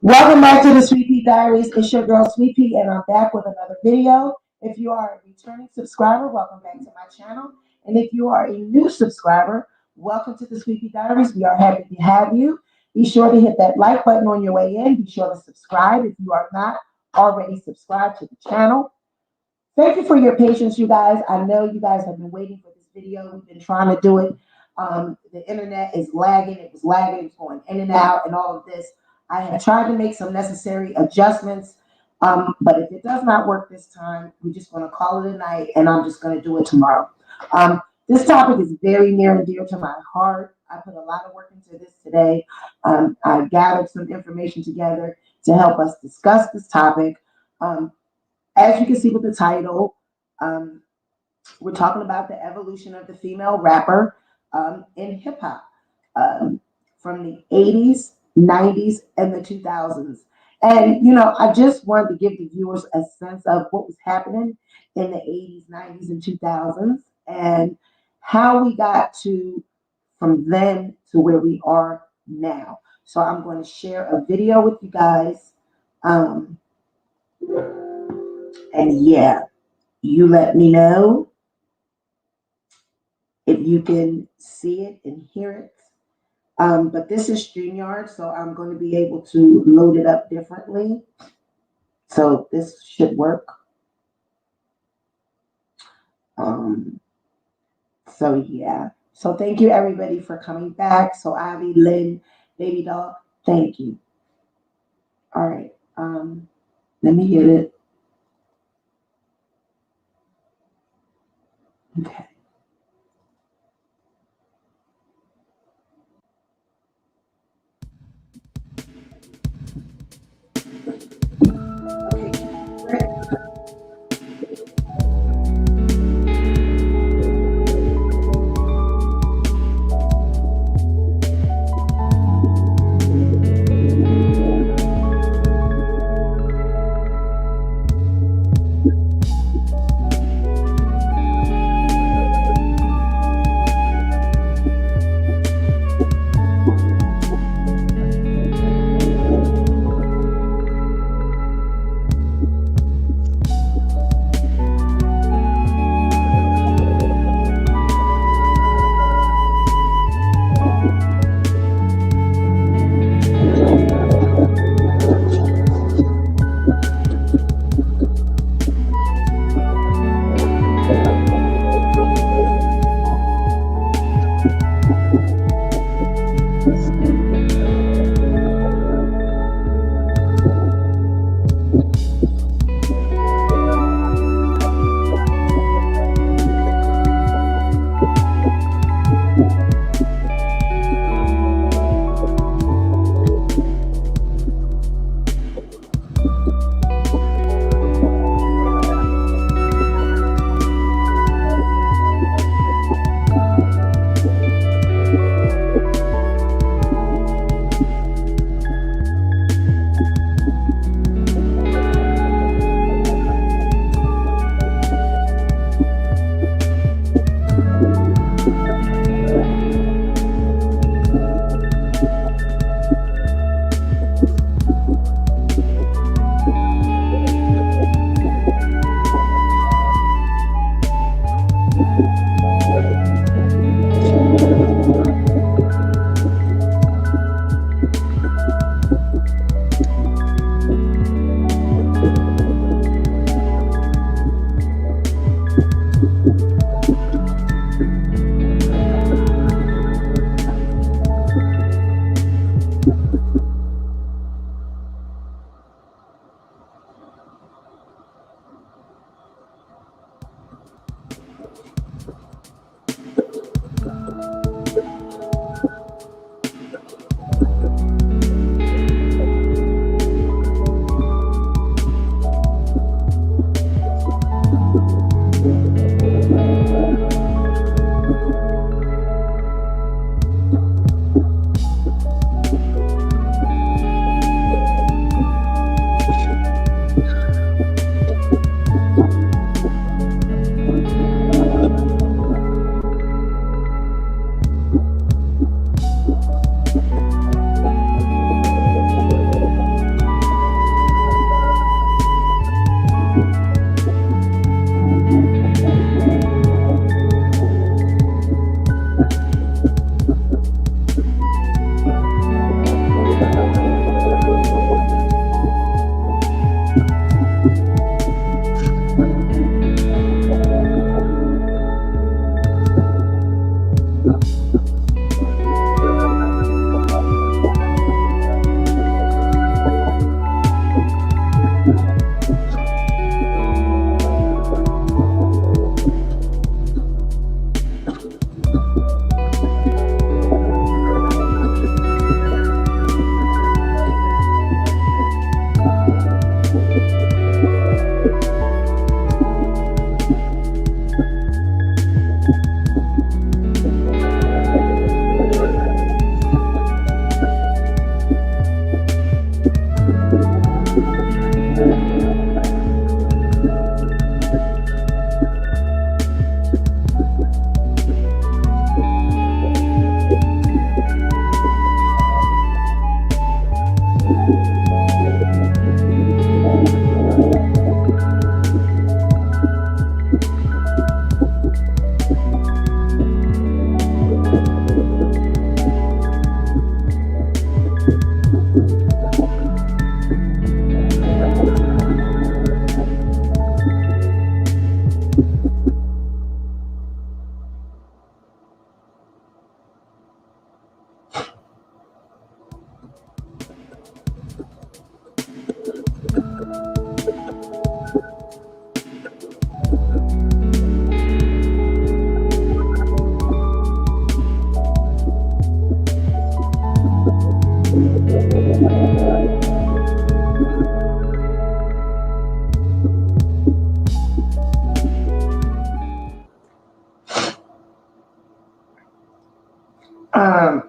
Welcome back to the Sweet Pea Diaries. It's your girl Sweet Pea, and I'm back with another video. If you are a returning subscriber, welcome back to my channel. And if you are a new subscriber, welcome to the Sweet Pea Diaries. We are happy to have you. Be sure to hit that like button on your way in. Be sure to subscribe if you are not already subscribed to the channel. Thank you for your patience, you guys. I know you guys have been waiting for this video. We've been trying to do it. The internet is lagging. It was lagging. It was going in and out and all of this. I have tried to make some necessary adjustments, but if it does not work this time, we're just going to call it a night, and I'm just going to do it tomorrow. This topic is very near and dear to my heart. I put a lot of work into this today. I gathered some information together to help us discuss this topic. As you can see with the title, we're talking about the evolution of the female rapper in hip hop from the 80s, 90s, and the 2000s. And, I just wanted to give the viewers a sense of what was happening in the 80s, 90s, and 2000s and how we got from then to where we are now. So I'm going to share a video with you guys. And yeah, you let me know if you can see it and hear it. But this is StreamYard, so I'm going to be able to load it up differently. So this should work. So yeah. So thank you everybody for coming back. So Ivy, Lynn, Baby Doll, thank you. All right. Let me get it. Okay.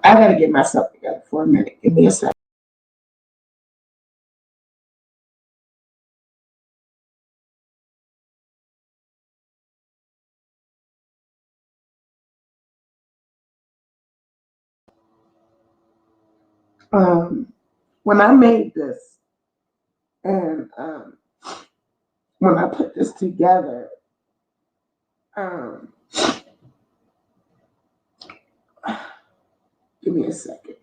I gotta get myself together for a minute. Give me a second. Um, when I made this and when I put this together, um, give me a second.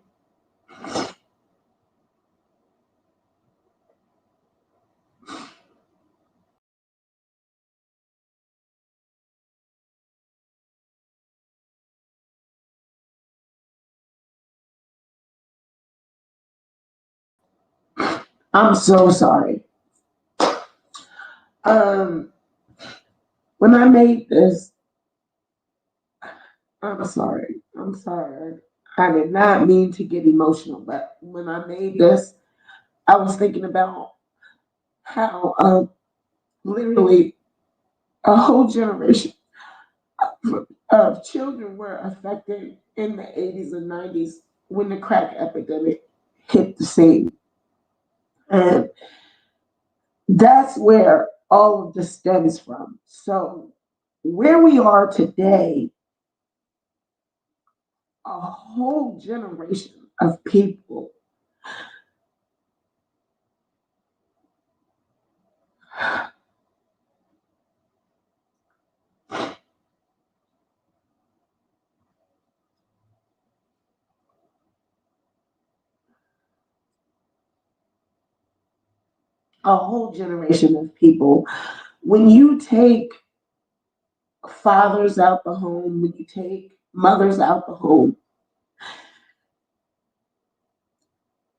I'm so sorry. Um, when I made this, I'm sorry. I'm sorry. I did not mean to get emotional, but when I made this, I was thinking about how literally a whole generation of children were affected in the 80s and 90s when the crack epidemic hit the scene. And that's where all of this stems from. So, where we are today, a whole generation of people, a whole generation of people, when you take fathers out the home, when you take mothers out the home,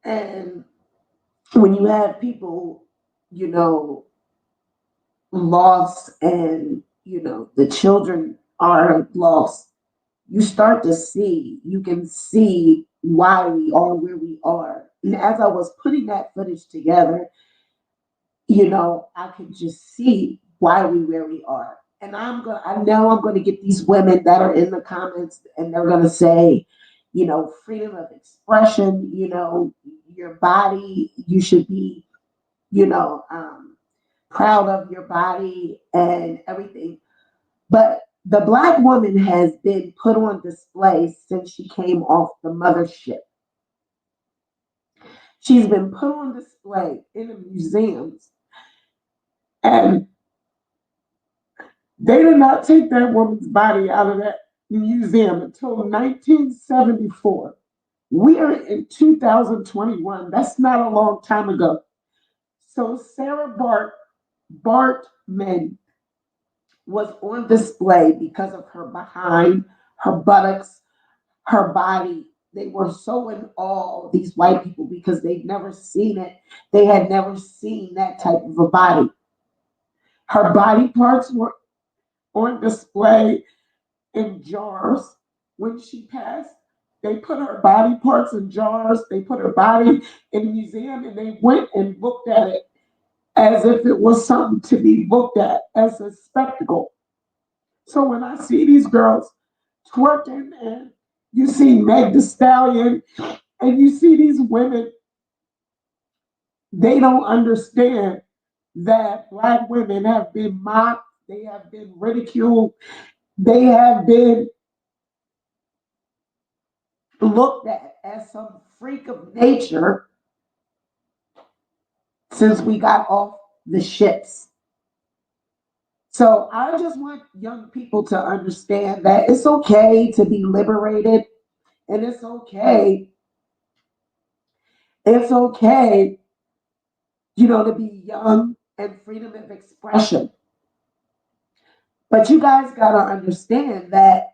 and when you have people, you know, lost and, you know, the children are lost, you start to see, you can see why we are where we are. And as I was putting that footage together, you know, I could just see why we where we are. And I know I'm gonna get these women that are in the comments and they're gonna say, you know, freedom of expression, you know, your body, you should be, you know, proud of your body and everything. But the Black woman has been put on display since she came off the mothership. She's been put on display in the museums, and they did not take that woman's body out of that museum until 1974. We are in 2021. That's not a long time ago. So Sarah Bartman was on display because of her behind, her buttocks, her body. They were so in awe of these white people because they'd never seen it. They had never seen that type of a body. Her body parts were on display in jars when she passed. They put her body parts in jars. They put her body in a museum and they went and looked at it as if it was something to be looked at as a spectacle. So when I see these girls twerking and you see Meg the Stallion and you see these women, they don't understand that Black women have been mocked, they have been ridiculed, they have been looked at as some freak of nature since we got off the ships. So I just want young people to understand that it's okay to be liberated and it's okay, to be young and freedom of expression. But you guys got to understand that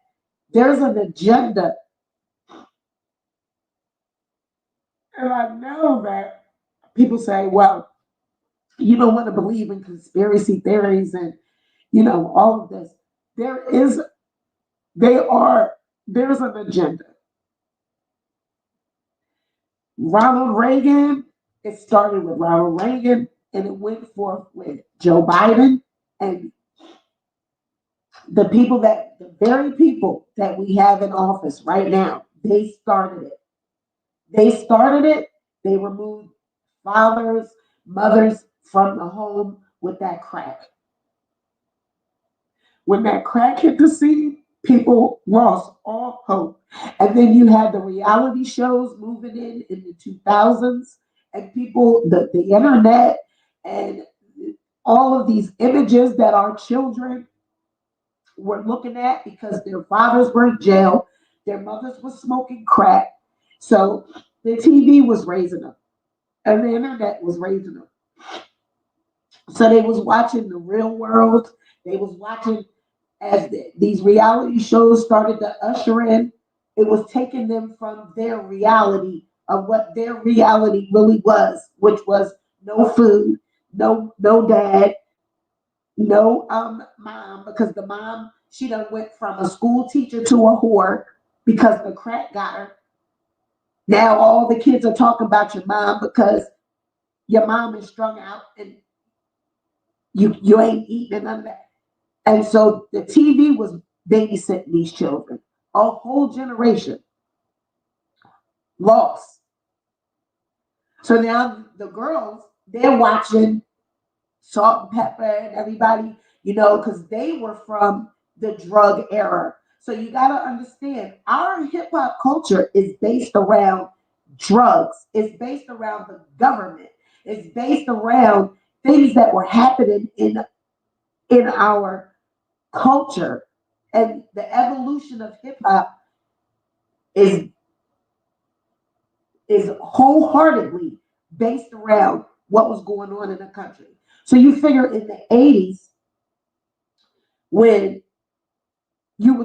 there's an agenda. And I know that people say, well, you don't want to believe in conspiracy theories and, all of this. There's an agenda. Ronald Reagan, it started with Ronald Reagan and it went forth with Joe Biden and the very people that we have in office right now, they started it. They removed fathers, mothers from the home with that crack. When that crack hit the scene, people lost all hope. And then you had the reality shows moving in the 2000s, and people, the internet, and all of these images that our children were looking at because their fathers were in jail, their mothers were smoking crack. So the TV was raising them, and the internet was raising them. So they was watching the real world. They was watching as these reality shows started to usher in. It was taking them from their reality of what their reality really was, which was no food, no dad, no mom, because the mom, she done went from a school teacher to a whore because the crack got her. Now all the kids are talking about your mom because your mom is strung out and you ain't eating none of that. And so the TV was babysitting these children. A whole generation lost. So now the girls, they're watching Salt and Pepper and everybody, because they were from the drug era. So you got to understand, our hip hop culture is based around drugs. It's based around the government. It's based around things that were happening in our culture. And the evolution of hip hop is wholeheartedly based around what was going on in the country. So you figure in the 80s, when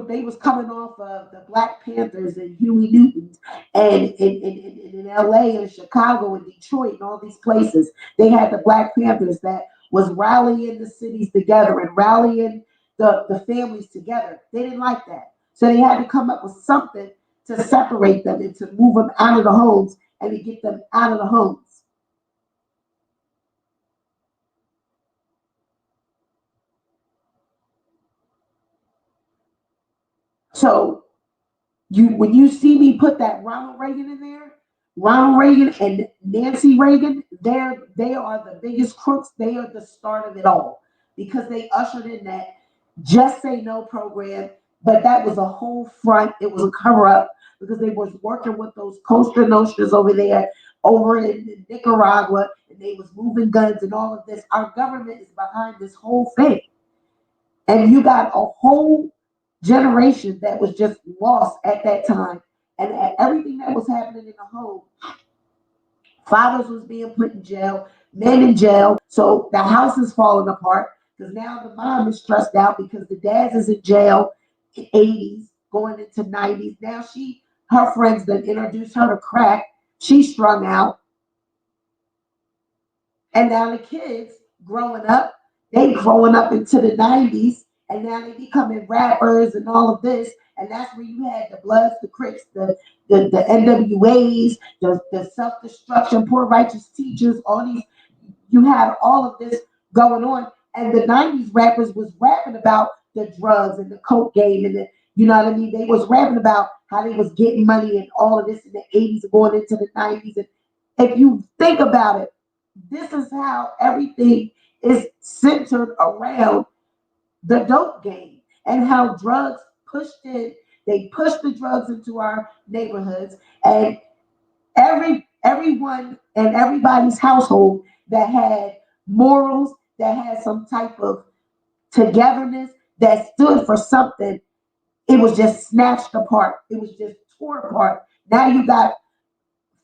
they was coming off of the Black Panthers and Huey Newtons, and in LA and Chicago and Detroit and all these places, they had the Black Panthers that was rallying the cities together and rallying the families together. They didn't like that. So they had to come up with something to separate them and to move them out of the homes and to get them out of the homes. So when you see me put that Ronald Reagan in there, Ronald Reagan and Nancy Reagan, they are the biggest crooks. They are the start of it all because they ushered in that Just Say No program, but that was a whole front. It was a cover up because they was working with those Costa Nostras over there, over in Nicaragua, and they was moving guns and all of this. Our government is behind this whole thing. And you got a whole generation that was just lost at that time. And everything that was happening in the home, fathers was being put in jail, men in jail. So the house is falling apart because now the mom is stressed out because the dad is in jail in 80s, going into 90s. Now her friends that introduced her to crack, she's strung out. And now the kids growing up, they growing up into the 90s, and now they becoming rappers and all of this. And that's where you had the Bloods, the Crips, the NWAs, the self-destruction, poor righteous teachers, all these, you had all of this going on. And the 90s rappers was rapping about the drugs and the coke game and the, you know what I mean? They was rapping about how they was getting money and all of this in the 80s and going into the 90s. And if you think about it, this is how everything is centered around the dope game and how drugs they pushed the drugs into our neighborhoods, and everyone and everybody's household that had morals, that had some type of togetherness, that stood for something, it was just snatched apart. It was just torn apart. Now you got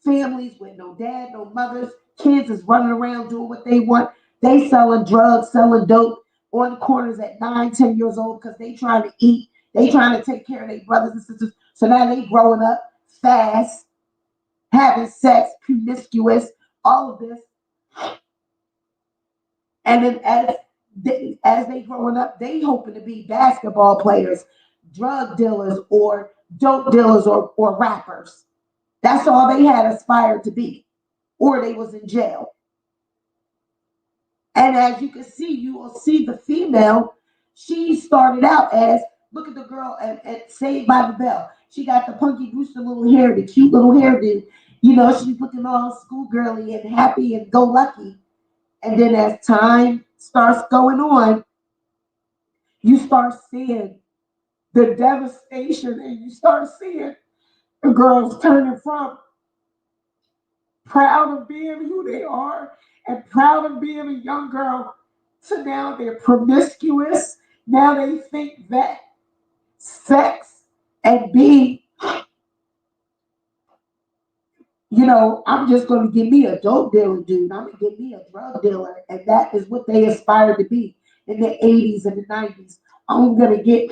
families with no dad, no mothers, kids is running around doing what they want. They selling drugs, selling dope on corners at 9, 10 years old because they trying to eat. They trying to take care of their brothers and sisters. So now they growing up fast, having sex, promiscuous, all of this. And then as they growing up, they hoping to be basketball players, drug dealers, or dope dealers, or rappers. That's all they had aspired to be, or they was in jail. And as you can see, you will see the female. She started out as, look at the girl at Saved by the Bell. She got the Punky Brewster little hair, the cute little hairdo. You know, she's looking all schoolgirly and happy and go lucky. And then as time starts going on, you start seeing the devastation, and you start seeing the girls turning from proud of being who they are and proud of being a young girl to now they're promiscuous. Now they think that sex and being, I'm just going to give me a dope dealer, dude. I'm going to give me a drug dealer. And that is what they aspire to be in the 80s and the 90s. I'm going to get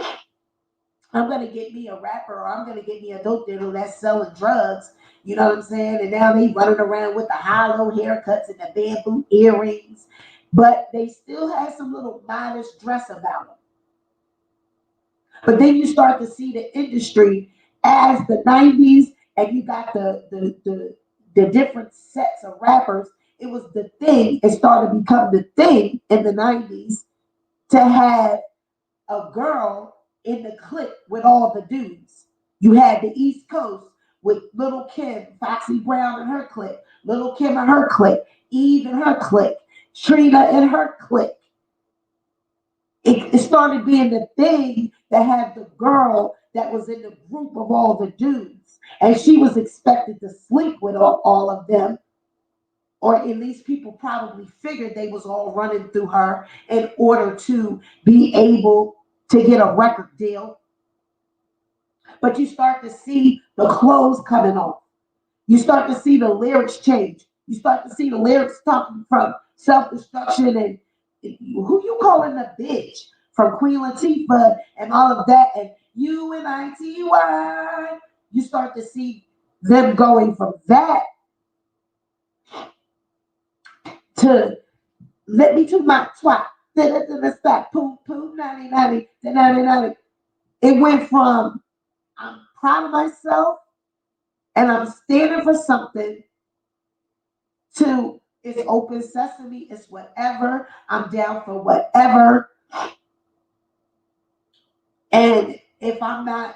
me a rapper, or I'm going to get me a dope dealer that's selling drugs. You know what I'm saying? And now they running around with the hollow haircuts and the bamboo earrings. But they still have some little modest dress about them. But then you start to see the industry as the 90s, and you got the different sets of rappers. It was the thing. It started to become the thing in the 90s to have a girl in the clique with all the dudes. You had the East Coast with Little Kim, Foxy Brown and her clique, Little Kim and her clique, Eve and her clique, Trina and her clique. It started being the thing that had the girl that was in the group of all the dudes. And she was expected to sleep with all of them. Or at least people probably figured they was all running through her in order to be able to get a record deal. But you start to see the clothes coming off. You start to see the lyrics change. You start to see the lyrics talking from self-destruction and who you calling a bitch, from Queen Latifah and all of that, and UNITY. You start to see them going from that to let me to my twat. Stop. Poom, poom, 90, 90, 90. It went from I'm proud of myself and I'm standing for something to it's open sesame, it's whatever. I'm down for whatever. And if I'm not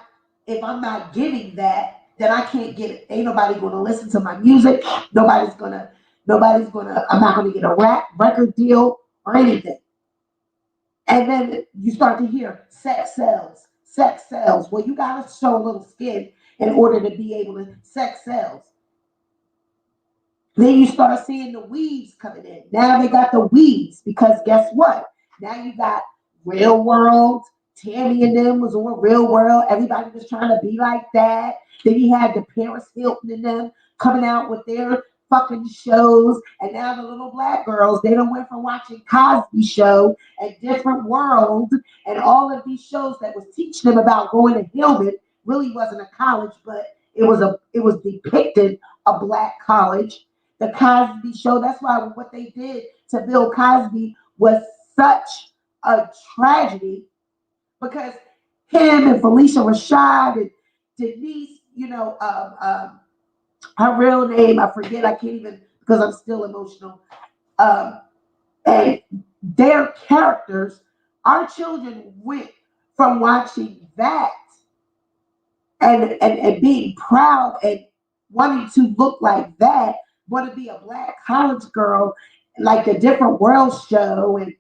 getting that, then I can't get it. Ain't nobody gonna listen to my music. Nobody's gonna, I'm not gonna get a rap record deal or anything. And then you start to hear sex sells, sex sells. Well, you gotta show a little skin in order to be able to sex sells. Then you start seeing the weaves coming in. Now they got the weaves because guess what? Now you got Real World, Tammy and them was on Real World. Everybody was trying to be like that. Then you had the Paris Hilton and them coming out with their fucking shows. And now the little black girls, they done went from watching Cosby Show and Different World and all of these shows that was teaching them about going to Hillman. Really wasn't a college, but it was depicted a black college. The Cosby Show. That's why what they did to Bill Cosby was such a tragedy because him and Felicia Rashad and Denise, her real name, I forget, I can't even, because I'm still emotional. Um, and their characters, our children went from watching that and being proud and wanting to look like that, want to be a black college girl, like a Different World show, and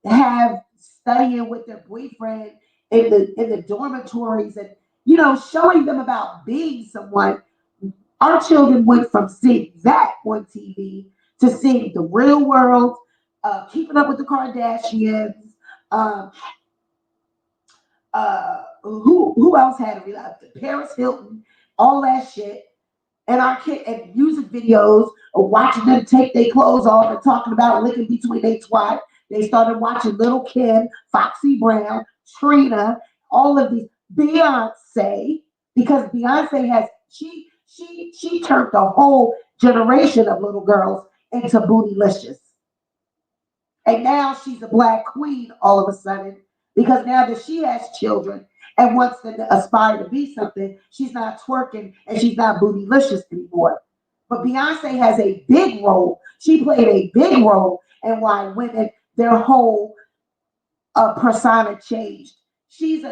have studying with their boyfriend in the dormitories and showing them about being someone. Our children went from seeing that on TV to seeing the Real World, Keeping Up with the Kardashians. Um, who else had a Paris Hilton, all that shit, and our kid and music videos of watching them take their clothes off and talking about licking between their twat. They started watching Little Kim, Foxy Brown, Trina, all of these, Beyonce, because Beyonce has she turned the whole generation of little girls into bootylicious. And now she's a black queen all of a sudden because now that she has children and wants to aspire to be something, she's not twerking and she's not bootylicious anymore. But Beyonce has a big role. She played a big role in why women, their whole persona changed. She's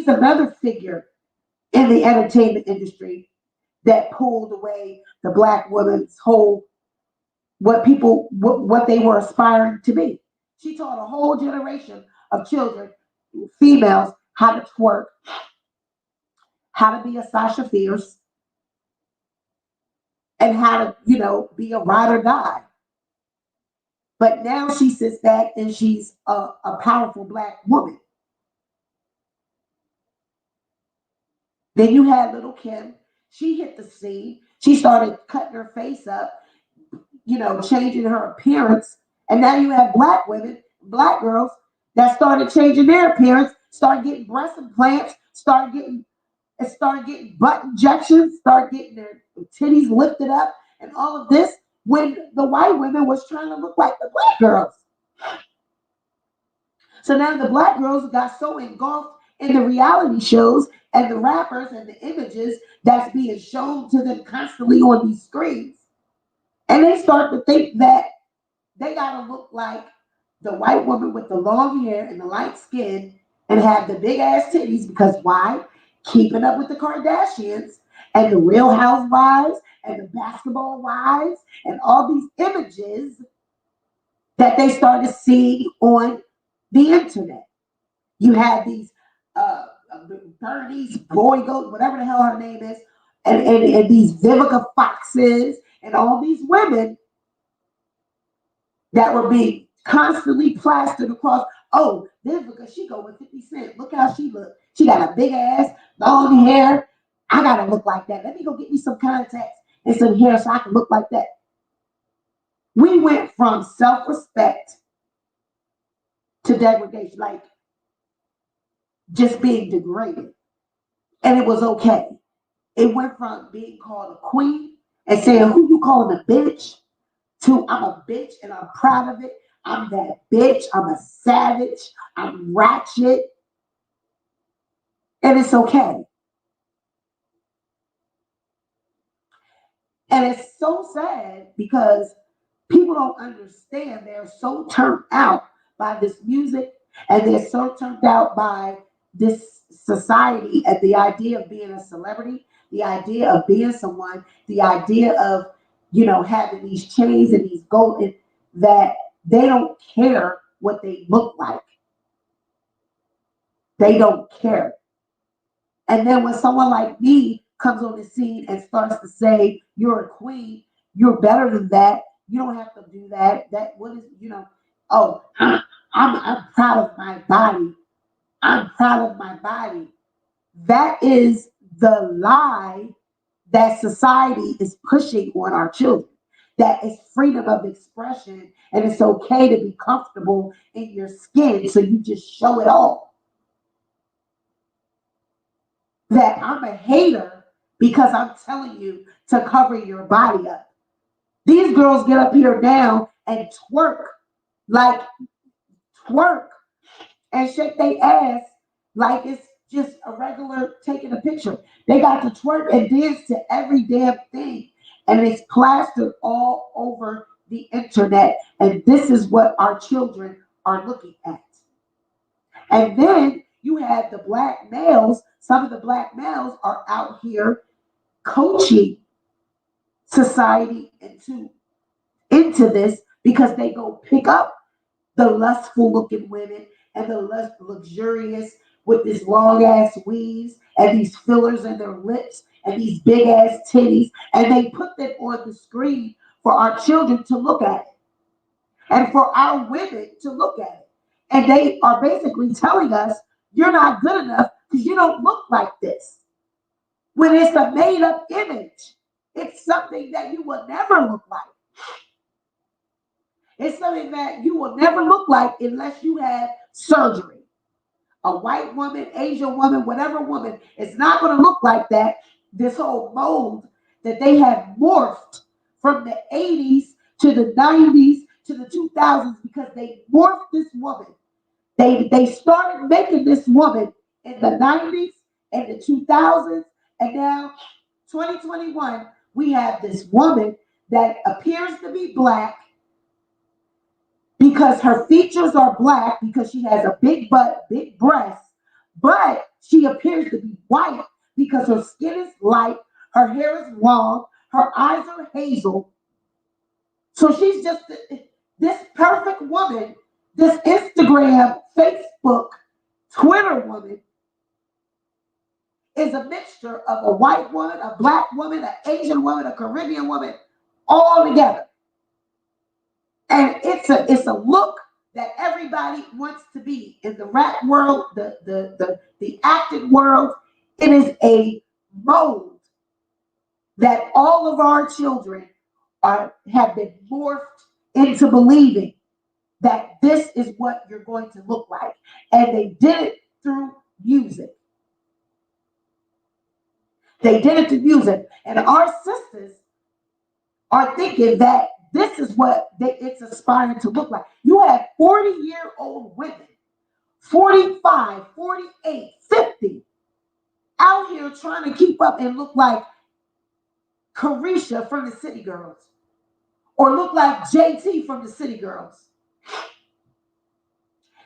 another figure in the entertainment industry that pulled away the black woman's whole what they were aspiring to be. She taught a whole generation of children, females, how to twerk, how to be a Sasha Fierce, and how to, be a ride or die. But now she sits back and she's a powerful black woman. Then you had little Kim. She hit the scene. She started cutting her face up, changing her appearance. And now you have black women, black girls that started changing their appearance, started getting breast implants, started getting butt injections, started getting their titties lifted up, and all of this when the white women was trying to look like the black girls. So now the black girls got so engulfed in the reality shows and the rappers and the images that's being shown to them constantly on these screens. And they start to think that they gotta look like the white woman with the long hair and the light skin and have the big ass titties because why? Keeping Up with the Kardashians and the Real Housewives and the Basketball Wives and all these images that they started seeing on the internet. You had these Bernie's Boy Goat, whatever the hell her name is, and these Vivica Foxes and all these women that were being constantly plastered across. Oh, Vivica, she go with 50 Cent. Look how she look. She got a big ass, long hair. I gotta look like that. Let me go get me some contacts and some hair so I can look like that. We went from self-respect to degradation, like just being degraded. And it was okay. It went from being called a queen and saying, who you calling a bitch? To I'm a bitch and I'm proud of it. I'm that bitch. I'm a savage. I'm ratchet. And it's okay. And it's so sad because people don't understand. They're so turned out by this music and they're so turned out by this society and the idea of being a celebrity, the idea of being someone, the idea of, having these chains and these gold that they don't care what they look like. They don't care. And then when someone like me comes on the scene and starts to say, you're a queen, you're better than that, you don't have to do that. That what is, oh, I'm proud of my body. I'm proud of my body. That is the lie that society is pushing on our children. That is freedom of expression, and it's okay to be comfortable in your skin, so you just show it all. That I'm a hater because I'm telling you to cover your body up. These girls get up here now and twerk, like twerk, and shake their ass like it's just a regular taking a picture. They got to twerk and dance to every damn thing, and it's plastered all over the internet. And this is what our children are looking at. And then you have the black males. Some of the black males are out here coaching society into this because they go pick up the lustful looking women and the luxurious with this long ass weaves and these fillers in their lips and these big ass titties, and they put them on the screen for our children to look at it and for our women to look at it. And they are basically telling us, you're not good enough because you don't look like this. When it's a made up image, it's something that you will never look like. It's something that you will never look like unless you have surgery. A white woman, Asian woman, whatever woman, it's not going to look like that. This whole mold that they have morphed from the 80s to the 90s to the 2000s, because they morphed this woman. They started making this woman in the 90s and the 2000s, and now 2021, we have this woman that appears to be black because her features are black, because she has a big butt, big breasts, but she appears to be white because her skin is light, her hair is long, her eyes are hazel. So she's just this perfect woman, this Instagram, Facebook, Twitter woman is a mixture of a white woman, a black woman, an Asian woman, a Caribbean woman, all together. And it's a look that everybody wants to be in the rap world, the acting world. It is a mold that all of our children have been morphed into believing that this is what you're going to look like. And they did it through music. They did it through music. And our sisters are thinking that this is what it's aspiring to look like. You have 40-year-old women, 45, 48, 50, out here trying to keep up and look like Carisha from the City Girls, or look like JT from the City Girls.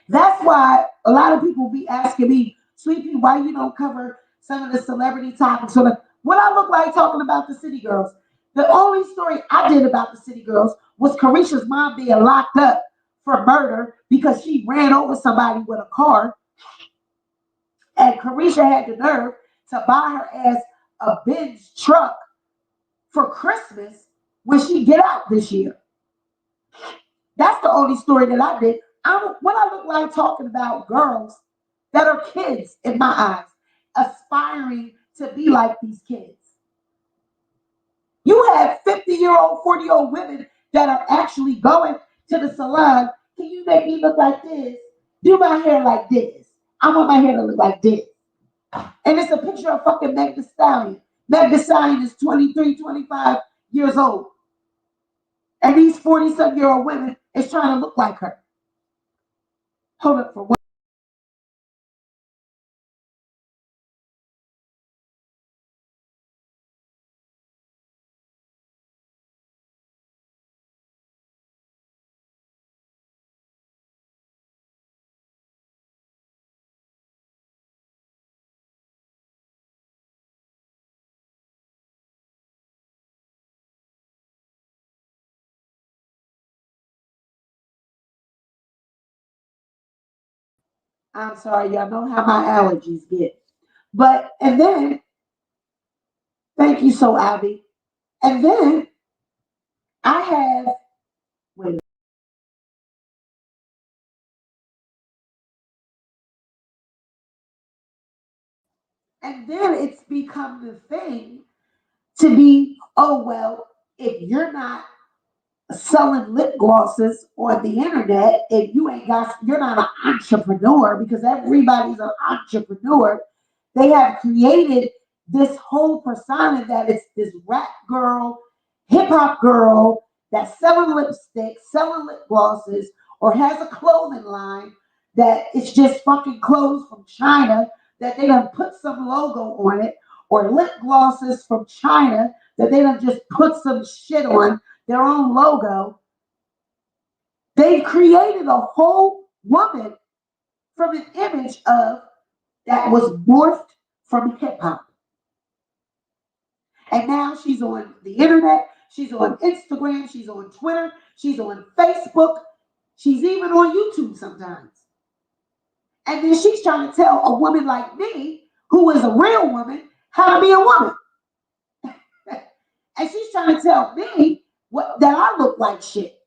That's why a lot of people be asking me, Sweetie, why you don't cover some of the celebrity topics? Or what I look like talking about the City Girls. The only story I did about the City Girls was Carisha's mom being locked up for murder because she ran over somebody with a car. And Carisha had the nerve to buy her ass a Benz truck for Christmas when she get out this year. That's the only story that I did. What I look like talking about girls that are kids in my eyes, aspiring to be like these kids. You have 50-year-old, 40-year-old women that are actually going to the salon. Can you make me look like this? Do my hair like this. I want my hair to look like this. And it's a picture of fucking Meg Thee Stallion. Meg Thee Stallion is 23, 25 years old. And these 40-some-year-old women is trying to look like her. Hold up for one. I'm sorry, y'all know how my allergies get. But, and then, thank you so, Abby. And then I have, wait, And then it's become the thing to be, oh, well, if you're not selling lip glosses on the internet, if you're not an entrepreneur, because everybody's an entrepreneur. They have created this whole persona that it's this rap girl, hip hop girl that's selling lipstick, selling lip glosses, or has a clothing line that it's just fucking clothes from China that they done put some logo on it, or lip glosses from China that they done just put some shit on their own logo. They created a whole woman from an image of that was morphed from hip hop. And now she's on the internet, she's on Instagram, she's on Twitter, she's on Facebook, she's even on YouTube sometimes. And then she's trying to tell a woman like me, who is a real woman, how to be a woman. And she's trying to tell me that I look like shit.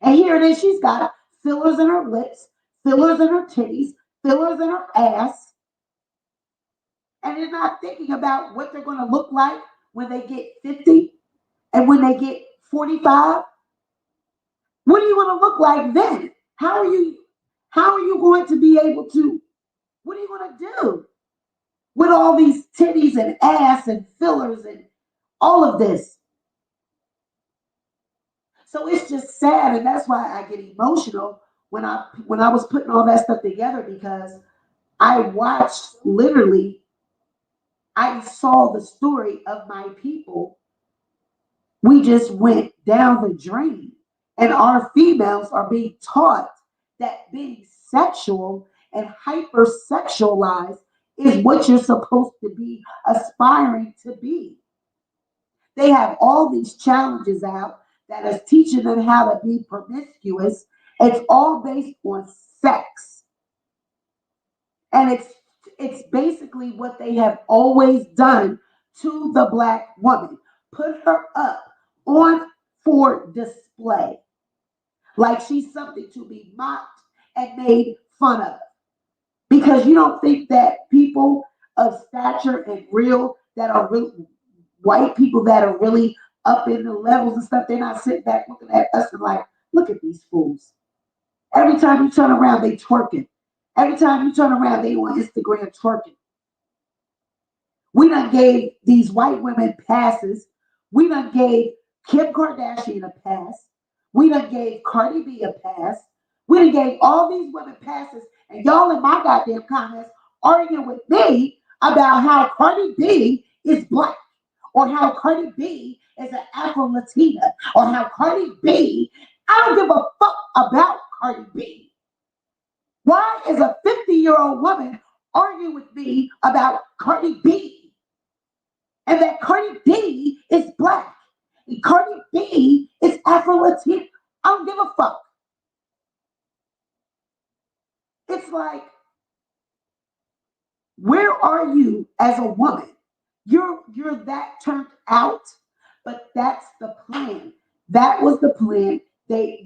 And here it is, she's got fillers in her lips, fillers in her titties, fillers in her ass. And they're not thinking about what they're going to look like when they get 50 and when they get 45. What are you going to look like then? How are you going to be able to, what are you going to do with all these titties and ass and fillers and all of this? So it's just sad, and that's why I get emotional when I was putting all that stuff together, because I watched literally, I saw the story of my people. We just went down the drain, and our females are being taught that being sexual and hypersexualized is what you're supposed to be aspiring to be. They have all these challenges out that is teaching them how to be promiscuous. It's all based on sex. And it's basically what they have always done to the Black woman. Put her up on for display. Like she's something to be mocked and made fun of. Because you don't think that people of stature and real that are real white people that are really up in the levels and stuff, they're not sitting back looking at us and like, look at these fools. Every time you turn around, they twerking. Every time you turn around, they on Instagram twerking. We done gave these white women passes. We done gave Kim Kardashian a pass. We done gave Cardi B a pass. We done gave all these women passes. And y'all in my goddamn comments arguing with me about how Cardi B is Black, or how Cardi B is an Afro-Latina, or how Cardi B, I don't give a fuck about Cardi B. Why is a 50-year-old woman arguing with me about Cardi B? And that Cardi B is Black, and Cardi B is Afro-Latina. I don't give a fuck. It's like, where are you as a woman? You're that turned out, but that's the plan. That was the plan. They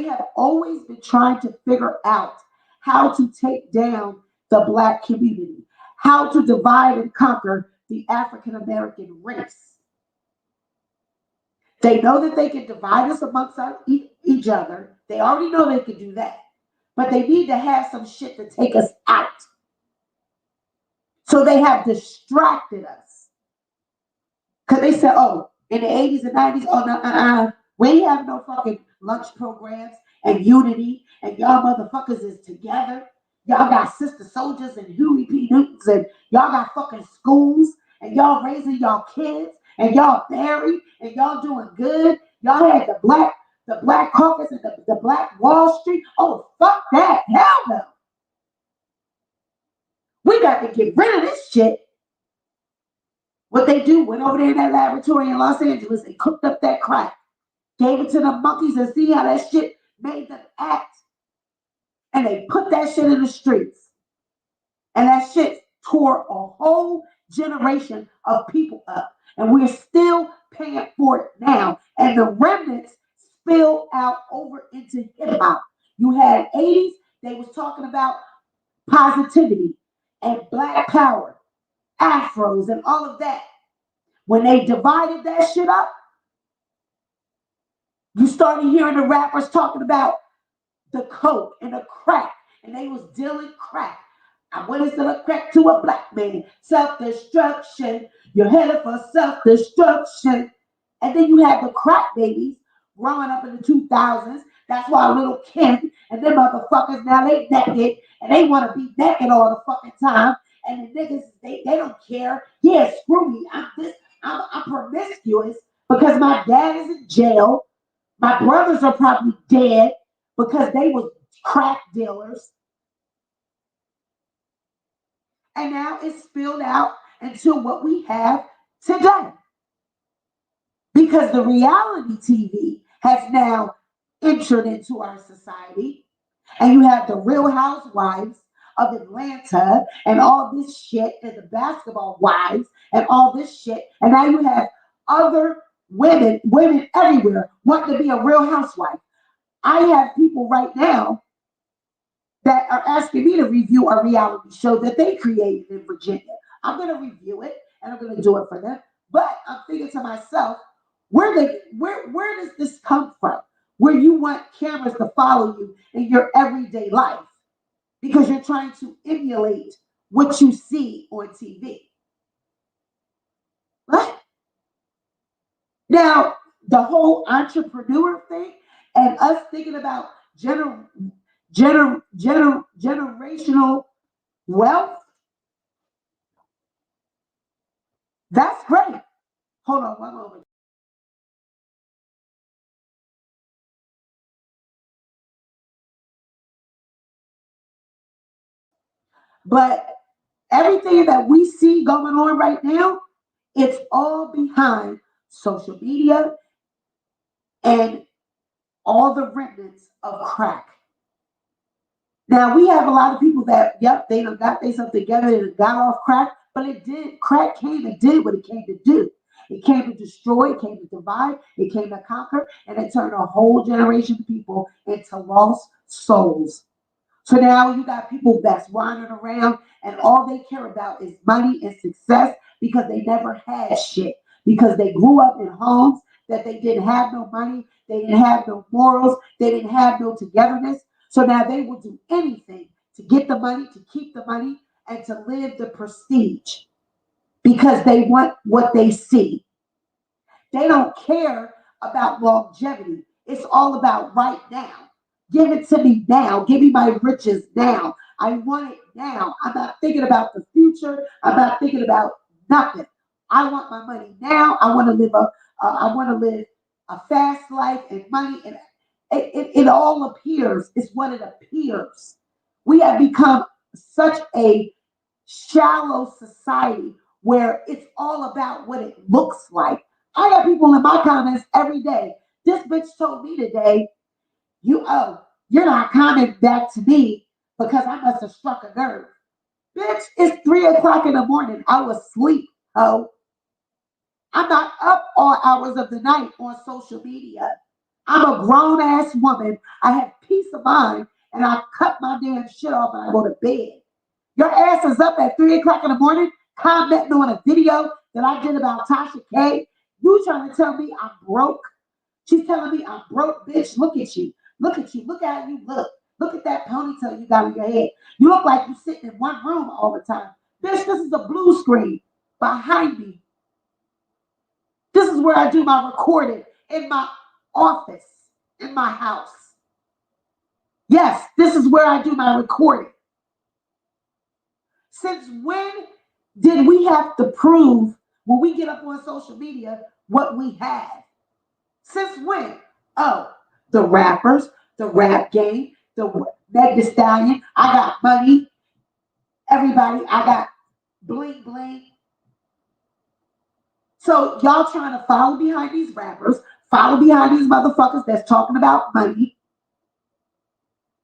have always been trying to figure out how to take down the Black community, how to divide and conquer the African American race. They know that they can divide us amongst each other. They already know they can do that. But they need to have some shit to take us out. So they have distracted us. Because they said, oh, in the 80s and 90s, oh, no, we ain't have no fucking lunch programs and unity, and y'all motherfuckers is together. Y'all got sister soldiers and Huey P. Newtons, and y'all got fucking schools, and y'all raising y'all kids, and y'all married, and y'all doing good. Y'all had the Black Caucus and the Black Wall Street. Oh, fuck that. Hell no. We got to get rid of this shit. What they do, went over there in that laboratory in Los Angeles and cooked up that crack, gave it to the monkeys and see how that shit made them act. And they put that shit in the streets. And that shit tore a whole generation of people up. And we're still paying for it now. And the remnants spill out over into hip hop. You had 80s, they was talking about positivity and Black power. afros and all of that. When they divided that shit up, you started hearing the rappers talking about the coke and the crack, and they was dealing crack. And what is the crack to a black man? Self-destruction. You're headed for self-destruction. And then you have the crack babies growing up in the 2000s. That's why little Kim and them motherfuckers now they naked and they want to be naked all the fucking time. And the niggas they don't care. Yeah, screw me. I'm promiscuous because my dad is in jail. My brothers are probably dead because they was crack dealers. And now it's spilled out into what we have today. Because the reality TV has now entered into our society. And you have the Real Housewives of Atlanta and all this shit, and the basketball wives and all this shit. And now you have other women everywhere wanting to be a real housewife. I have people right now that are asking me to review a reality show that they created in Virginia. I'm going to review it and I'm going to do it for them. But I'm thinking to myself, where does this come from? Where you want cameras to follow you in your everyday life because you're trying to emulate what you see on TV. Right? Now, the whole entrepreneur thing and us thinking about generational wealth, that's great. Hold on one moment. But everything that we see going on right now, it's all behind social media and all the remnants of crack. Now we have a lot of people that, yep, they done got themselves together and got off crack, but crack came and did what it came to do. It came to destroy, it came to divide, it came to conquer, and it turned a whole generation of people into lost souls. So now you got people that's wandering around and all they care about is money and success because they never had shit. Because they grew up in homes that they didn't have no money, they didn't have no morals, they didn't have no togetherness. So now they will do anything to get the money, to keep the money, and to live the prestige because they want what they see. They don't care about longevity. It's all about right now. Give it to me now. Give me my riches now. I want it now. I'm not thinking about the future. I'm not thinking about nothing. I want my money now. I want to live a fast life and money. And it all appears. It's what it appears. We have become such a shallow society where it's all about what it looks like. I got people in my comments every day. This bitch told me today, you're not commenting back to me because I must have struck a nerve. Bitch, it's 3 o'clock in the morning. I was asleep. Oh, I'm not up all hours of the night on social media. I'm a grown ass woman. I have peace of mind and I cut my damn shit off and I go to bed. Your ass is up at 3 o'clock in the morning commenting on a video that I did about Tasha K. You trying to tell me I'm broke? She's telling me I'm broke, bitch. Look at you. Look at you. Look how you look. Look at that ponytail you got on your head. You look like you're sitting in one room all the time. Bitch, this is a blue screen behind me. This is where I do my recording in my office, in my house. Yes, this is where I do my recording. Since when did we have to prove when we get up on social media what we have? Since when? Oh, the rappers, the rap game, the Meg Thee Stallion. I got money. Everybody, I got bling bling. So y'all trying to follow behind these rappers, follow behind these motherfuckers that's talking about money.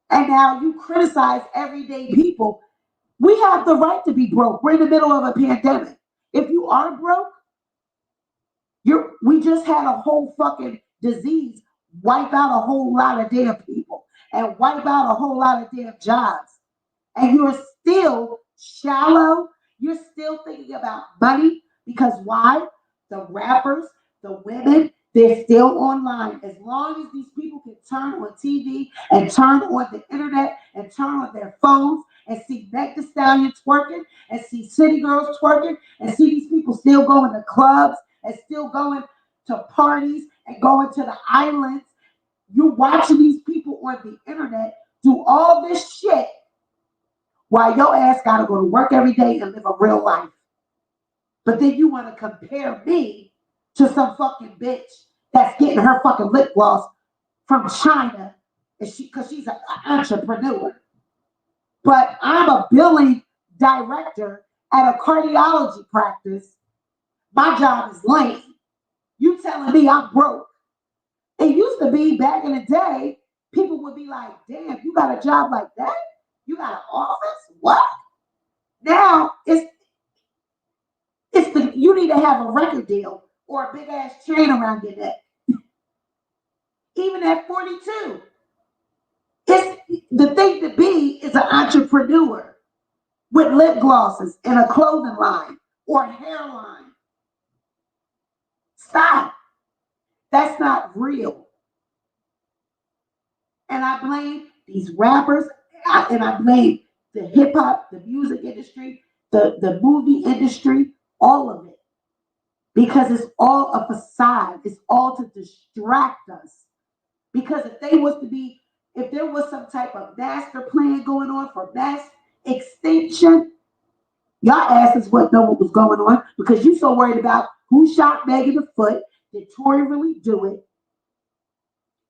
And now you criticize everyday people. We have the right to be broke. We're in the middle of a pandemic. If you are broke, we just had a whole fucking disease wipe out a whole lot of damn people and wipe out a whole lot of damn jobs. And you're still shallow You're still thinking about money because why? The rappers, the women, they're still online. As long as these people can turn on TV and turn on the internet and turn on their phones and see Meg Thee Stallion twerking and see city girls twerking and see these people still going to clubs and still going to parties and going to the islands. You're watching these people on the internet do all this shit while your ass gotta go to work every day and live a real life. But then you want to compare me to some fucking bitch that's getting her fucking lip gloss from China, and because she's an entrepreneur. But I'm a billing director at a cardiology practice. My job is lame. You telling me I'm broke? It used to be back in the day, people would be like, "Damn, you got a job like that? You got an office? What?" Now it's the you need to have a record deal or a big ass chain around your neck. Even at 42, it's the thing to be is an entrepreneur with lip glosses and a clothing line or a hairline. Stop. That's not real. And I blame these rappers, and I blame the hip hop, the music industry, the movie industry, all of it. Because it's all a facade. It's all to distract us. Because if there was some type of master plan going on for mass extinction, y'all asses wouldn't know what was going on because you so worried about who shot Meg in the foot. Did Tory really do it?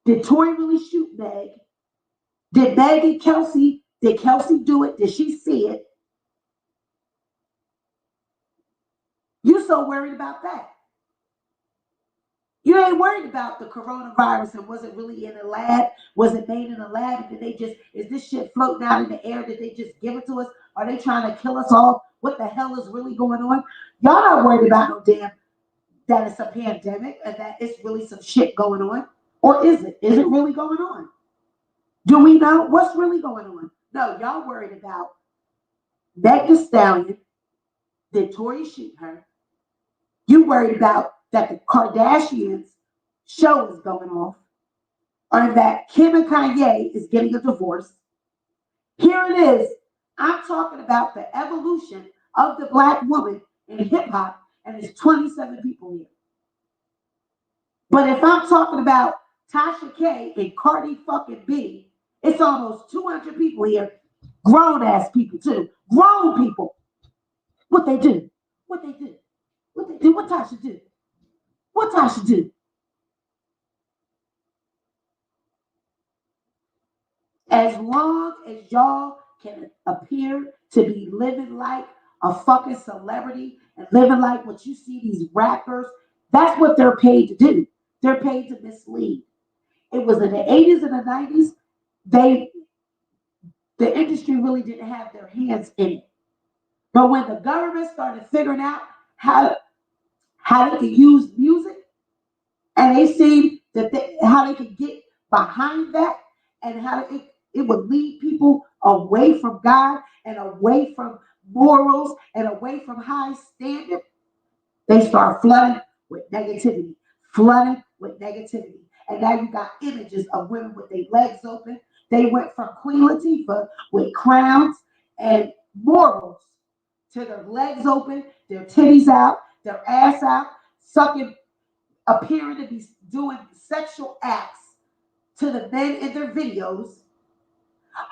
Did Tory really shoot Meg? Did Kelsey do it? Did she see it? You so worried about that. You ain't worried about the coronavirus and was it really in a lab? Was it made in a lab? And did they just, is this shit floating out in the air? Did they just give it to us? Are they trying to kill us all? What the hell is really going on? Y'all not worried about no damn that it's a pandemic and that it's really some shit going on. Or is it? Is it really going on? Do we know what's really going on? No, y'all worried about Meg Thee Stallion. Did Tory shoot her? You worried about that the Kardashians show is going off, or that Kim and Kanye is getting a divorce. Here it is. I'm talking about the evolution of the Black woman in hip hop, and there's 27 people here. But if I'm talking about Tasha K and Cardi fucking B, it's almost 200 people here. Grown ass people too. Grown people. What they do? What they do? What they do? What Tasha do? What Tasha do? As long as y'all can appear to be living like a fucking celebrity and living like what you see these rappers, that's what they're paid to do. They're paid to mislead. It was in the 80s and the 90s, the industry really didn't have their hands in it. But when the government started figuring out how they could use music, and they see that how they could get behind that, and how it would lead people away from God and away from morals and away from high standard, they start flooding with negativity, flooding with negativity. And now you got images of women with their legs open. They went from Queen Latifah with crowns and morals to their legs open, their titties out, their ass out, sucking, appearing to be doing sexual acts to the men in their videos,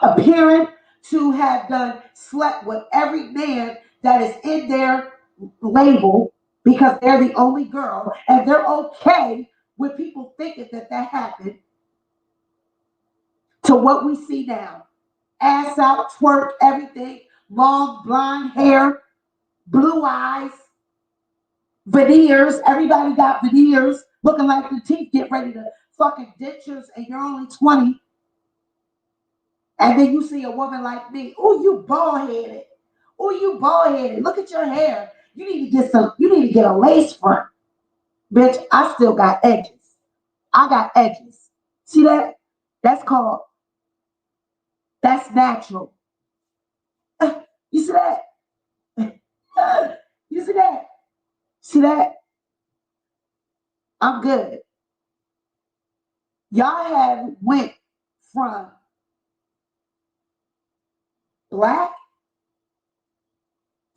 appearing to have slept with every man that is in their label because they're the only girl, and they're okay with people thinking that happened, to what we see now. Ass out, twerk, everything, long blonde hair, blue eyes, veneers. Everybody got veneers, looking like the teeth get ready to fucking dentures, and you're only 20. And then you see a woman like me. Oh, you bald headed. Oh, you bald headed. Look at your hair. You need to get a lace front. Bitch, I still got edges. I got edges. See that? That's natural. You see that? You see that? See that? I'm good. Y'all have went from black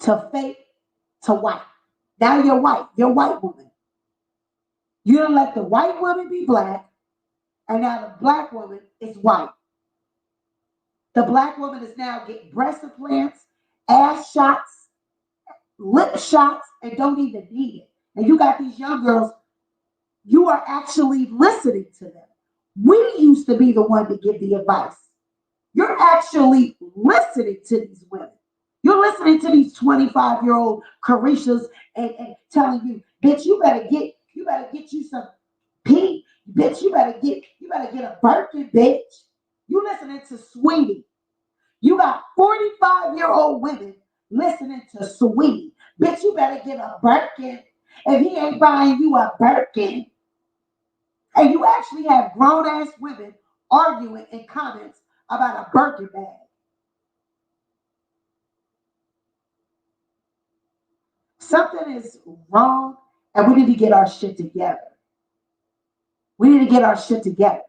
to fake to white. Now you're white. You're a white woman. You don't let the white woman be black, and now the black woman is white. The black woman is now getting breast implants, ass shots, lip shots, and don't even need it. And you got these young girls, you are actually listening to them. We used to be the one to give the advice. You're actually listening to these women. You're listening to these 25-year-old Carishas and telling you, bitch, you better get you some pee, bitch, you better get a Birkin, bitch. You listening to Sweetie. You got 45-year-old women listening to Sweetie. Bitch, you better get a Birkin. If he ain't buying you a Birkin, and you actually have grown ass women arguing in comments about a Birkin bag. Something is wrong, and we need to get our shit together. We need to get our shit together.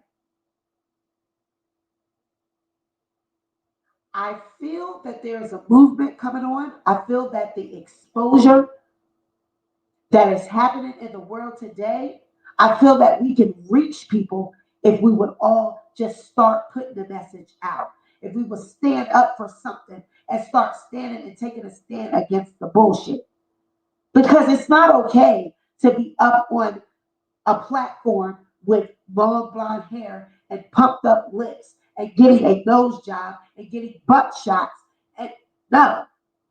I feel that there's a movement coming on. I feel that the exposure that is happening in the world today, I feel that we can reach people if we would all just start putting the message out. If we would stand up for something and start standing and taking a stand against the bullshit. Because it's not okay to be up on a platform with long blonde hair and pumped up lips and getting a nose job and getting butt shots. And no.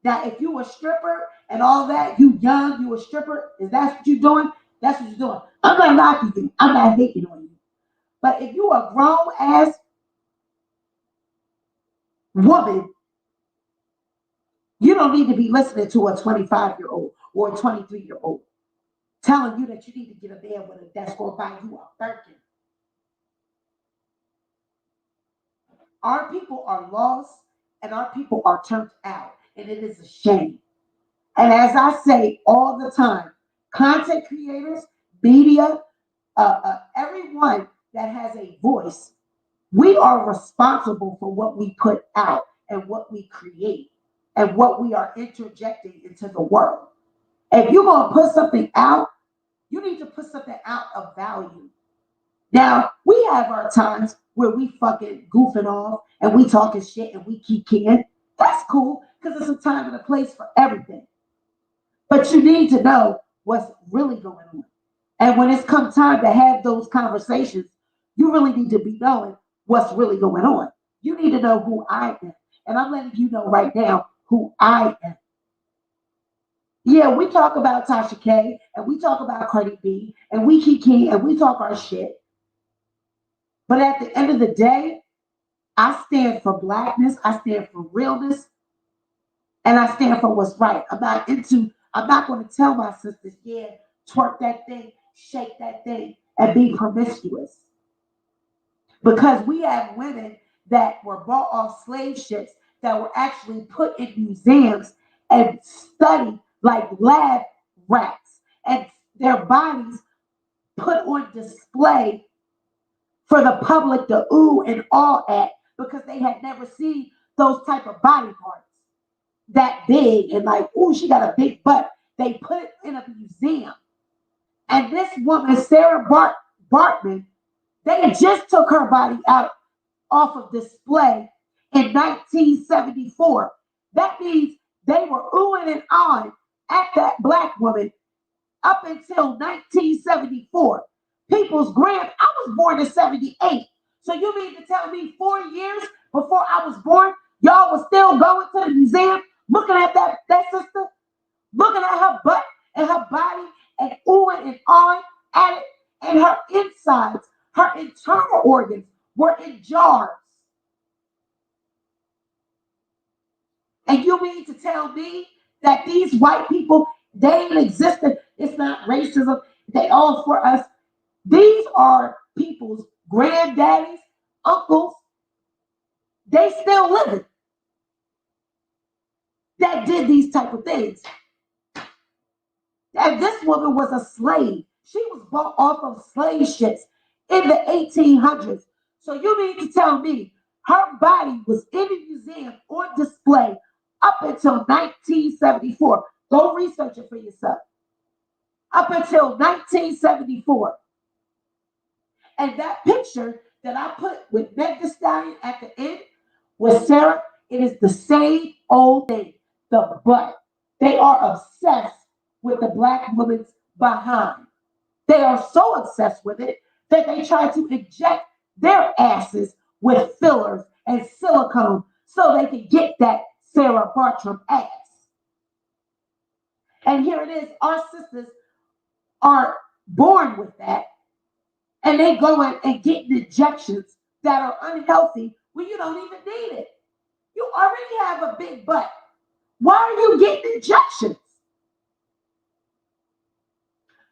Now, if you a stripper and all that, you young, you a stripper, is that what you're doing? That's what you're doing. I'm not knocking you. I'm not hating on you. But if you a grown ass woman, you don't need to be listening to a 25-year-old or a 23-year-old telling you that you need to get a man with a that's going to buy you a Birkin. Our people are lost and our people are turned out, and it is a shame. And as I say all the time, content creators, media, everyone that has a voice, we are responsible for what we put out and what we create and what we are interjecting into the world. If you're going to put something out, you need to put something out of value. Now, we have our times where we fucking goofing off and we talking shit and we keep kidding. That's cool because it's a time and a place for everything. But you need to know what's really going on. And when it's come time to have those conversations, you really need to be knowing what's really going on. You need to know who I am. And I'm letting you know right now who I am. Yeah, we talk about Tasha K and we talk about Cardi B and we kiki and we talk our shit. But at the end of the day, I stand for blackness, I stand for realness, and I stand for what's right. I'm not going to tell my sisters, yeah, twerk that thing, shake that thing, and be promiscuous. Because we have women that were bought off slave ships that were actually put in museums and studied like lab rats, and their bodies put on display for the public to ooh and awe at because they had never seen those type of body parts that big and like, ooh, she got a big butt. They put it in a museum. And this woman, Sarah Bartman, they just took her body out off of display in 1974. That means they were oohing and awing at that black woman up until 1974. I was born in 78. So you mean to tell me 4 years before I was born, y'all was still going to the museum, looking at that sister, looking at her butt and her body and oohing and awing at it, and her insides, her internal organs were in jars. And you mean to tell me that these white people, they ain't existed? It's not racism. They all for us. These are people's granddaddies, uncles. They still living that did these type of things. And this woman was a slave. She was bought off of slave ships in the 1800s. So you need to tell me her body was in a museum on display up until 1974. Go research it for yourself. Up until 1974. And that picture that I put with Meg Thee Stallion at the end with Sarah, it is the same old thing, the butt. They are obsessed with the black woman's behind. They are so obsessed with it that they try to inject their asses with fillers and silicone so they can get that Sarah Bartram ass. And here it is, our sisters are born with that, and they go in and get injections that are unhealthy when you don't even need it. You already have a big butt. Why are you getting injections?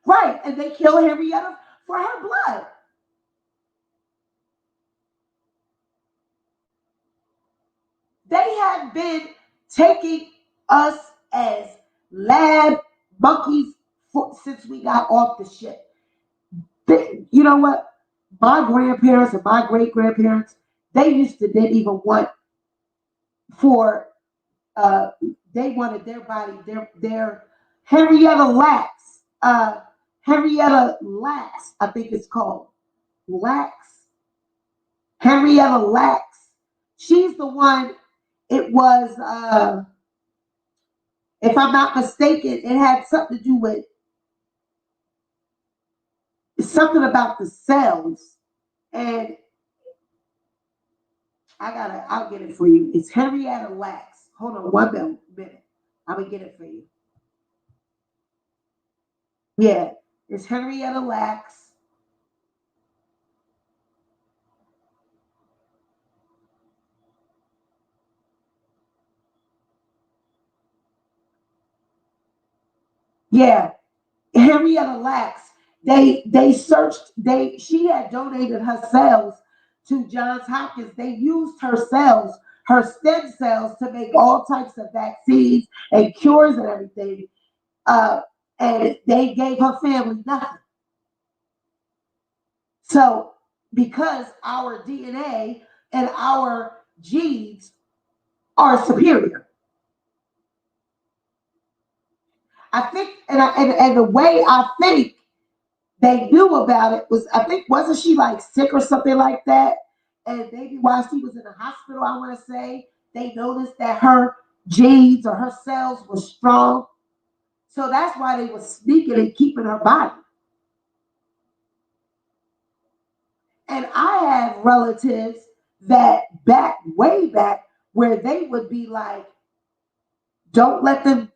Right, and they kill Henrietta for her blood. They have been taking us as lab monkeys since we got off the ship. You know what? My grandparents and my great grandparents, they used to didn't even want for they wanted their body, their Henrietta Lacks, Henrietta Lacks, I think it's called Lacks, Henrietta Lacks. She's the one. It was, if I'm not mistaken, it had something to do with something about the cells, and I'll get it for you. It's Henrietta Lacks. Hold on one minute. I'm gonna get it for you. Yeah, it's Henrietta Lacks. Yeah, Henrietta Lacks. They searched. She had donated her cells to Johns Hopkins. They used her cells, her stem cells, to make all types of vaccines and cures and everything. Uh, and they gave her family nothing. So, because our DNA and our genes are superior, I think, and the way I think they knew about it was, I think, wasn't she like sick or something like that? And maybe while she was in the hospital, I want to say, they noticed that her genes or her cells were strong. So that's why they were sneaking and keeping her body. And I have relatives that way back, where they would be like, don't let them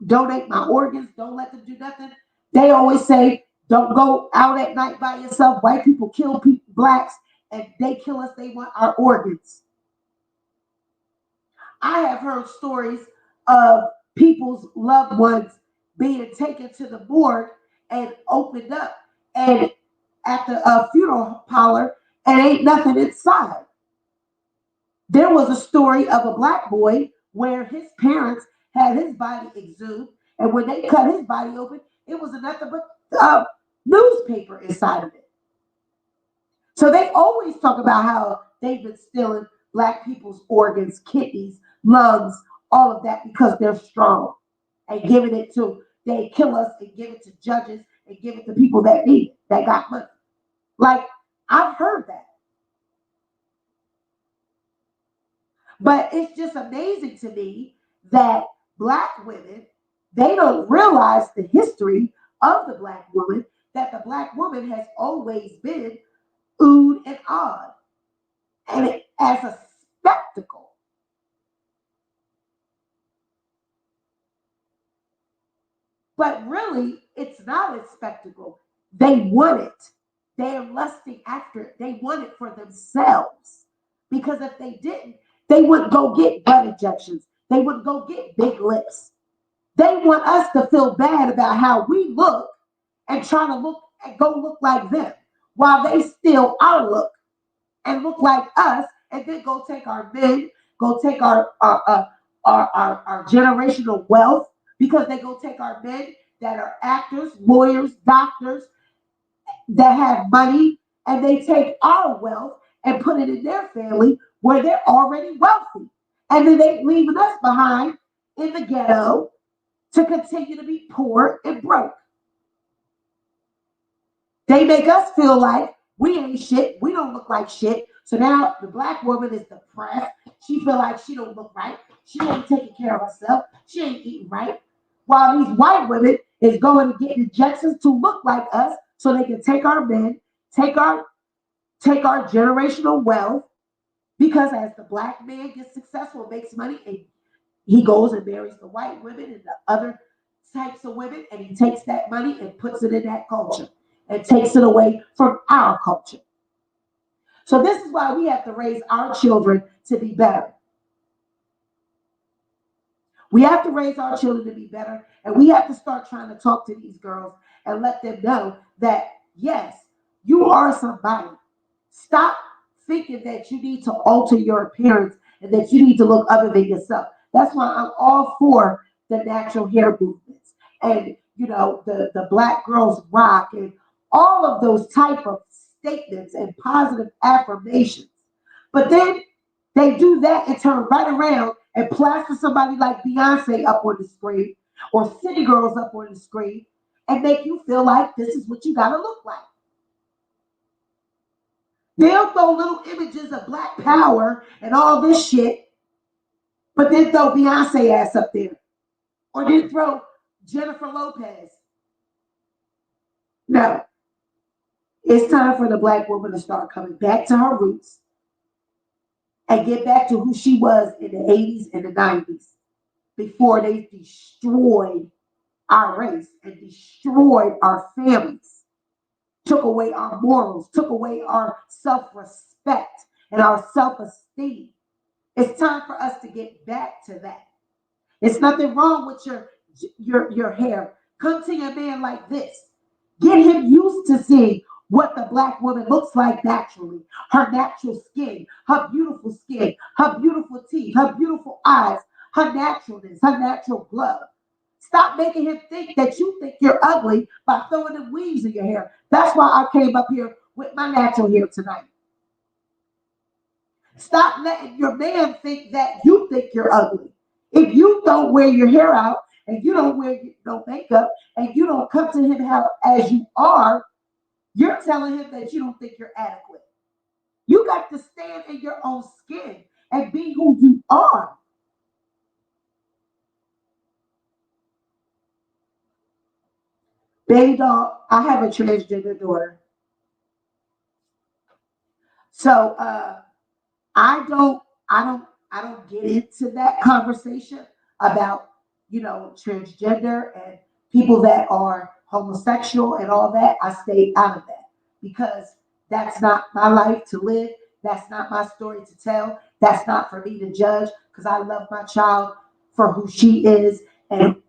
donate my organs, don't let them do nothing. They always say, don't go out at night by yourself. White people kill people, blacks, and they kill us, they want our organs. I have heard stories of people's loved ones being taken to the morgue and opened up, and at the funeral parlor, and ain't nothing inside. There was a story of a black boy where his parents had his body exhumed, and when they cut his body open, it was nothing but newspaper inside of it. So they always talk about how they've been stealing black people's organs, kidneys, lungs, all of that, because they're strong, and giving it to, they kill us and give it to judges and give it to people that need it, that got money. Like, I've heard that. But it's just amazing to me that black women, they don't realize the history of the black woman, that the black woman has always been oohed and awed, and as a spectacle. But really, it's not a spectacle. They want it. They are lusting after it. They want it for themselves. Because if they didn't, they wouldn't go get butt injections. They wouldn't go get big lips. They want us to feel bad about how we look and try to look and go look like them, while they steal our look and look like us, and then go take our men, go take our generational wealth, because they go take our men that are actors, lawyers, doctors, that have money, and they take our wealth and put it in their family where they're already wealthy. And then they leaving us behind in the ghetto to continue to be poor and broke. They make us feel like we ain't shit. We don't look like shit. So now the black woman is depressed. She feel like she don't look right. She ain't taking care of herself. She ain't eating right. While these white women is going to get injections to look like us so they can take our men, take our generational wealth. Because as the black man gets successful, makes money, and he goes and marries the white women and the other types of women, and he takes that money and puts it in that culture and takes it away from our culture. So this is why we have to raise our children to be better. We have to raise our children to be better, and we have to start trying to talk to these girls and let them know that, yes, you are somebody. Stop thinking that you need to alter your appearance and that you need to look other than yourself. That's why I'm all for the natural hair movements and, the black girls rock and all of those type of statements and positive affirmations. But then they do that and turn right around and plaster somebody like Beyonce up on the screen or City Girls up on the screen and make you feel like this is what you gotta look like. They'll throw little images of black power and all this shit, but then throw Beyonce ass up there. Or then throw Jennifer Lopez. No. It's time for the black woman to start coming back to her roots and get back to who she was in the 80s and the 90s before they destroyed our race and destroyed our families, took away our morals, took away our self-respect and our self-esteem. It's time for us to get back to that. It's nothing wrong with your hair. Come to your man like this. Get him used to seeing what the black woman looks like naturally. Her natural skin, her beautiful teeth, her beautiful eyes, her naturalness, her natural glow. Stop making him think that you think you're ugly by throwing the weaves in your hair. That's why I came up here with my natural hair tonight. Stop letting your man think that you think you're ugly. If you don't wear your hair out and you don't wear no makeup and you don't come to him as you are, you're telling him that you don't think you're adequate. You got to stand in your own skin and be who you are. Baby doll, I have a transgender daughter. So I don't get into that conversation about, transgender and people that are homosexual and all that. I stay out of that because that's not my life to live. That's not my story to tell. That's not for me to judge because I love my child for who she is. And,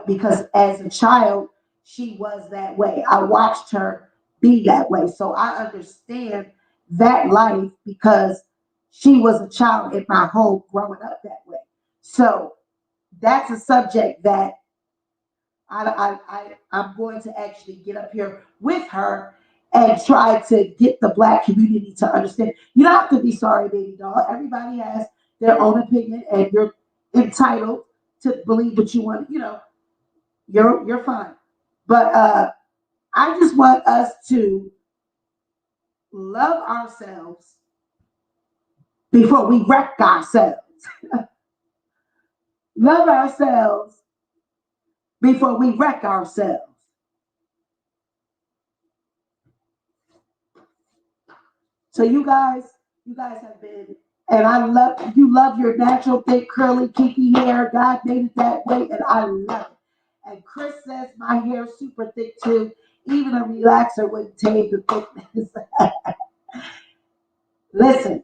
because as a child, she was that way. I watched her be that way. So I understand that life because she was a child in my home growing up that way. So that's a subject that I'm going to actually get up here with her and try to get the black community to understand. You don't have to be sorry, baby doll. Everybody has their own opinion, and you're entitled to believe what you want. You're fine. But I just want us to love ourselves before we wreck ourselves. Love ourselves before we wreck ourselves. So you guys have been, and I love your natural thick curly kinky hair. God made it that way, and I love it. And Chris says my hair is super thick too. Even a relaxer wouldn't tame the thickness. Listen,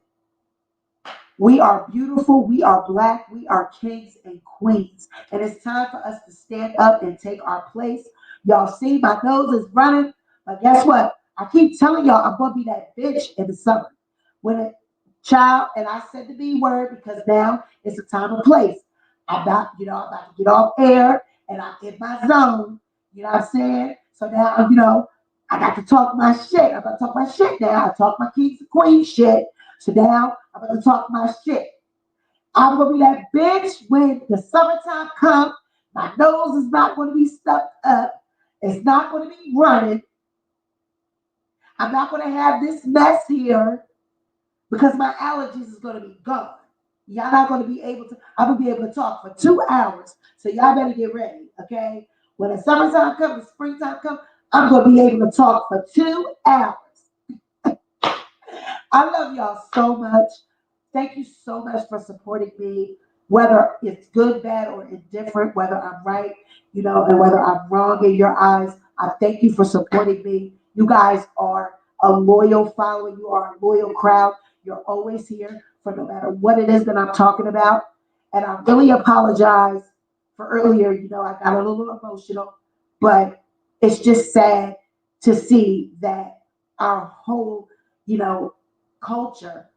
we are beautiful, we are black, we are kings and queens. And it's time for us to stand up and take our place. Y'all see my nose is running, but guess what? I keep telling y'all I'm gonna be that bitch in the summer. When a child, and I said the B word because now it's a time and place. I'm about to get off air and I'm in my zone. You know what I'm saying? So now, I got to talk my shit. I'm about to talk my shit now. I talk my kings and queens shit. So now I'm about to talk my shit. I'm gonna be that bitch when the summertime comes. My nose is not gonna be stuffed up. It's not gonna be running. I'm not gonna have this mess here because my allergies is gonna be gone. Y'all not gonna be able to. I'm gonna be able to talk for 2 hours. So y'all better get ready, okay? When the summertime comes, the springtime comes, I'm gonna be able to talk for 2 hours. I love y'all so much. Thank you so much for supporting me, whether it's good, bad, or indifferent, whether I'm right, and whether I'm wrong in your eyes. I thank you for supporting me. You guys are a loyal following. You are a loyal crowd. You're always here for no matter what it is that I'm talking about. And I really apologize for earlier. I got a little emotional, but it's just sad to see that our whole, culture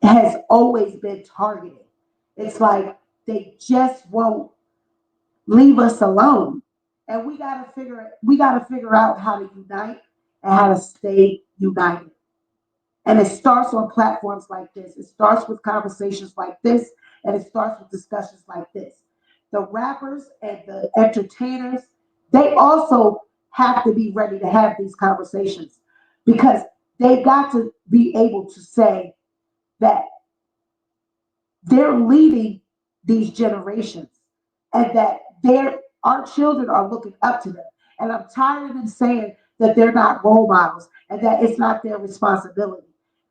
has always been targeted. It's like they just won't leave us alone. And we gotta figure out how to unite and how to stay united. And it starts on platforms like this. It starts with conversations like this, and it starts with discussions like this. The rappers and the entertainers, they also have to be ready to have these conversations because they got to be able to say that they're leading these generations and that our children are looking up to them. And I'm tired of them saying that they're not role models and that it's not their responsibility.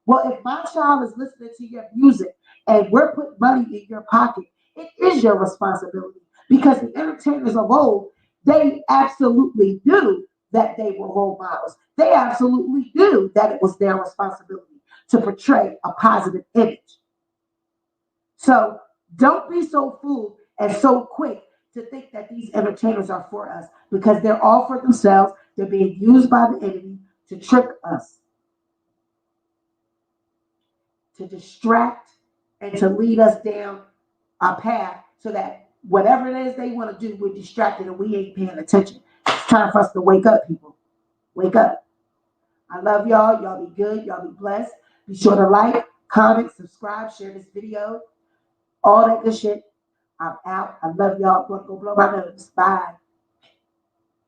Well, if my child is listening to your music and we're putting money in your pocket, it is your responsibility because the entertainers of old, they absolutely knew that they were role models. They absolutely knew that it was their responsibility to portray a positive image. So don't be so fooled and so quick to think that these entertainers are for us because they're all for themselves. They're being used by the enemy to trick us, to distract, and to lead us down a path so that whatever it is they want to do, we're distracted and we ain't paying attention. It's time for us to wake up, people. Wake up. I love y'all. Y'all be good. Y'all be blessed. Be sure to like, comment, subscribe, share this video, all that good shit. I'm out. I love y'all. I'm going to go blow my nose. Bye.